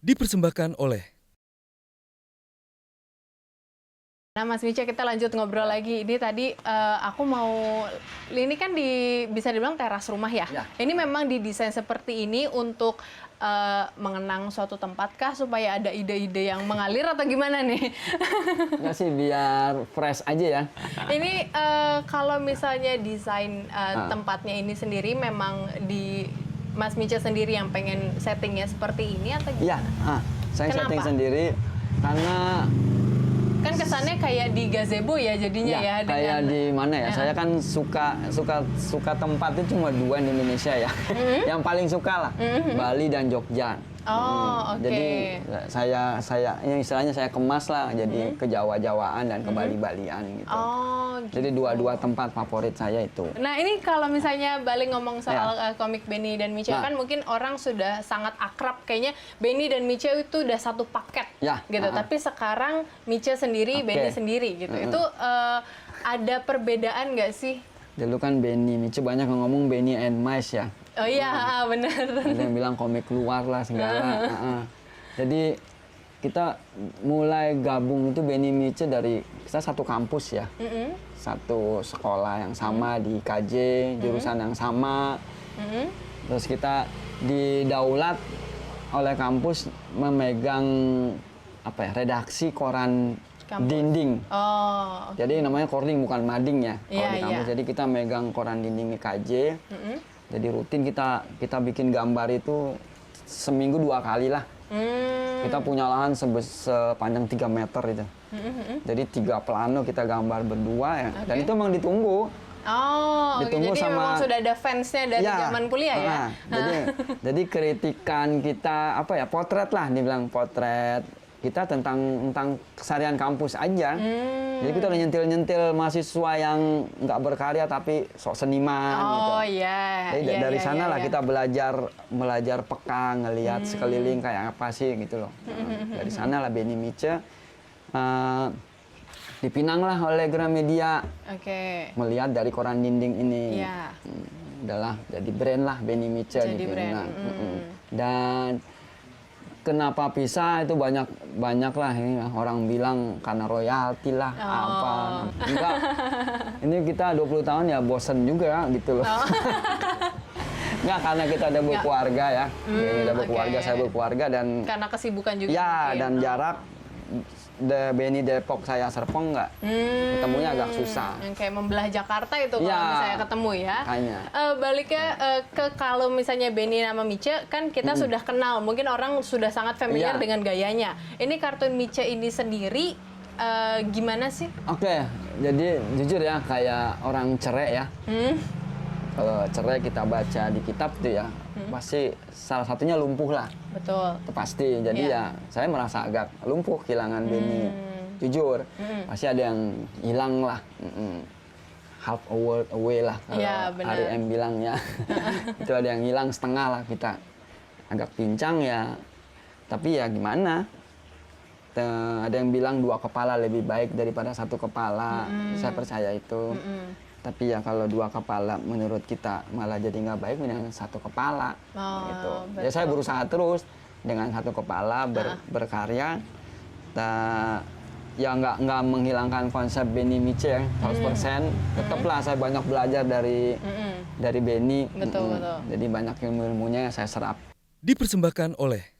Dipersembahkan oleh. Nah, Mas Miche, kita lanjut ngobrol lagi. Ini tadi aku mau, ini kan bisa dibilang teras rumah ya? Ya. Ini memang didesain seperti ini untuk mengenang suatu tempat kah supaya ada ide-ide yang mengalir atau gimana nih? Nggak sih, biar fresh aja ya. Ini kalau misalnya desain tempatnya ini sendiri memang di Mas Miche sendiri yang pengen settingnya seperti ini atau Iya, gimana? saya Kenapa? setting sendiri karena Kan kesannya kayak di gazebo ya jadinya ya. kayak di mana ya? Saya kan suka tempat itu cuma dua di Indonesia ya. Yang paling suka lah, Bali dan Jogja. Oh, oke. Jadi saya ya istilahnya saya kemas lah jadi kejawa-jawaan dan ke Bali-Balian gitu. Oh, gitu. Jadi dua tempat favorit saya itu. Nah, ini kalau misalnya balik ngomong soal Ya. komik Benny dan Miche, Nah. kan mungkin orang sudah sangat akrab. Kayaknya Benny dan Miche itu udah satu paket Ya, gitu. Tapi sekarang Miche sendiri, Oke. Benny sendiri gitu. Itu ada perbedaan nggak sih? Dulu kan Benny Miche banyak yang ngomong Benny and Mice ya. Oh iya, benar. Ada yang bilang komik luar lah segala. Jadi kita mulai gabung itu Benny Miche dari kita satu kampus ya, satu sekolah yang sama di IKJ, jurusan yang sama. Terus kita didaulat oleh kampus memegang redaksi koran Kampus. dinding. Oh, oke. Jadi namanya cording bukan mading ya kalau Iya, di kampus. iya. Jadi kita megang koran dinding IKJ. Jadi rutin kita bikin gambar itu seminggu 2 kali lah. Kita punya lahan sepanjang 3 meter itu. Jadi 3 plano kita gambar berdua ya. Dan itu emang ditunggu. Oh, oke. Ditunggu Jadi sama- memang sudah ada fansnya dari zaman kuliah ya? Jadi kritikan kita potret lah, dibilang potret kita tentang keseharian kampus aja. Jadi kita udah nyentil mahasiswa yang nggak berkarya tapi sok seniman gitu. Oh iya. Jadi Iya, dari iya, sana iya, lah iya. kita belajar peka, ngelihat sekeliling kayak apa sih gitu loh. Dari sana lah Benny Miche dipinang lah oleh Gramedia, Oke. melihat dari koran dinding ini. Iya. Udahlah jadi brand lah Benny Miche Jadi dipinang. brand. Dan kenapa pisah itu banyak lah ini orang bilang karena royalti lah apa. Enggak. Ini kita 20 tahun ya bosen juga gitu loh. Enggak, karena kita udah berkeluarga ya. Benny udah berkeluarga, oke. saya berkeluarga dan Karena kesibukan juga ya mungkin. dan jarak Benny Depok saya Serpong ketemunya agak susah. Yang kayak membelah Jakarta itu kalau Ya, misalnya ketemu ya. makanya. Baliknya ke kalau misalnya Benny sama Miche kan kita sudah kenal, mungkin orang sudah sangat familiar Iya. dengan gayanya. Ini kartun Miche ini sendiri gimana sih? Oke, jadi jujur ya kayak orang cerai ya. Kalau cerai kita baca di kitab tuh ya, pasti salah satunya lumpuh lah. Betul. Itu pasti. Jadi Iya. ya saya merasa agak lumpuh kehilangan Benny. Jujur, pasti ada yang hilang lah. Half a world away lah kalau Iya, benar. R.E.M bilangnya. Itu ada yang hilang setengah lah kita. Agak pincang ya. Tapi ya gimana? Ada yang bilang 2 kepala lebih baik daripada 1 kepala. Saya percaya itu. Tapi ya kalau 2 kepala menurut kita malah jadi nggak baik dengan 1 kepala. Oh, Gitu. betul. Ya saya berusaha terus dengan 1 kepala berkarya. Ya nggak menghilangkan konsep Benny Miche ya, 100%. Tetaplah saya banyak belajar dari Benny. Betul, betul. Jadi banyak ilmu-ilmunya yang saya serap. Dipersembahkan oleh.